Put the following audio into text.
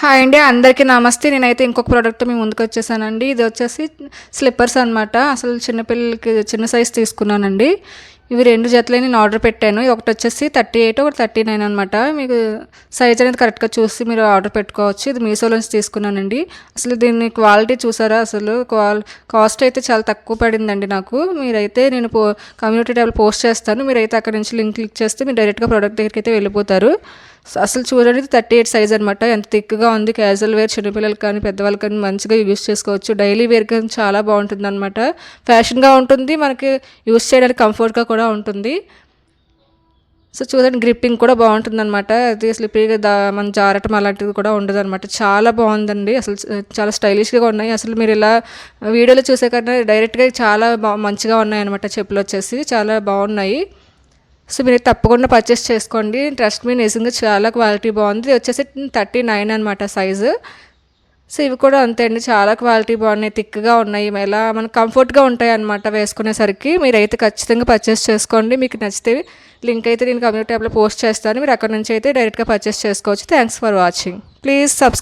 Hi అండి, అందరికీ నమస్తే. నేనైతే ఇంకొక ప్రోడక్ట్ మీ ముందుకు వచ్చేసానండి. ఇది వచ్చేసి స్లిప్పర్స్ అనమాట. అసలు చిన్నపిల్లలకి చిన్న సైజ్ తీసుకున్నానండి. ఇవి 2 జతలే నేను ఆర్డర్ పెట్టాను. ఒకటి వచ్చేసి 38, ఒకటి 39 అనమాట. మీకు సైజ్ అనేది కరెక్ట్గా చూసి మీరు ఆర్డర్ పెట్టుకోవచ్చు. ఇది మీషోలోంచి తీసుకున్నానండి. అసలు దీన్ని క్వాలిటీ చూసారా? అసలు కాస్ట్ అయితే చాలా తక్కువ పడిందండి నాకు. మీరైతే నేను కమ్యూనిటీ ట్యాబ్లో పోస్ట్ చేస్తాను. మీరైతే అక్కడ నుంచి లింక్ క్లిక్ చేస్తే మీరు డైరెక్ట్గా ప్రోడక్ట్ దగ్గరికి అయితే వెళ్ళిపోతారు. అసలు చూడండి, 38 సైజ్ అనమాట. ఎంత థిక్గా ఉంది. క్యాజువల్ వేర్ చిన్నపిల్లలకి కానీ పెద్దవాళ్ళకి కానీ మంచిగా యూస్ చేసుకోవచ్చు. డైలీ వేర్ కానీ చాలా బాగుంటుంది అనమాట. ఫ్యాషన్గా ఉంటుంది, మనకి యూస్ చేయడానికి కంఫర్ట్గా కూడా ఉంటుంది. సో చూడండి, గ్రిప్పింగ్ కూడా బాగుంటుంది అనమాట. అది స్లిప్పరీగా మన జారటం అలాంటిది కూడా ఉండదు అనమాట. చాలా బాగుందండి. అసలు చాలా స్టైలిష్గా ఉన్నాయి. అసలు మీరు ఇలా వీడియోలో చూసే కన్నా డైరెక్ట్గా చాలా మంచిగా ఉన్నాయి అనమాట. చెప్పులు వచ్చేసి చాలా బాగున్నాయి. సో మీరు తప్పకుండా పర్చేస్ చేసుకోండి. ట్రస్ట్ మీ, నిజంగా చాలా క్వాలిటీ బాగుంది. ఇది వచ్చేసి 39 అనమాట సైజు. సో ఇవి కూడా అంతే అండి, చాలా క్వాలిటీ బాగున్నాయి, థిక్గా ఉన్నాయి. ఎలా మనకు కంఫర్ట్గా ఉంటాయి అనమాట వేసుకునేసరికి. మీరైతే ఖచ్చితంగా పర్చేస్ చేసుకోండి. మీకు నచ్చితే లింక్ అయితే నేను కమ్యూనిటీ ట్యాబ్లో పోస్ట్ చేస్తాను. మీరు అక్కడ నుంచి అయితే డైరెక్ట్గా పర్చేస్ చేసుకోవచ్చు. Thanks for watching. Please subscribe.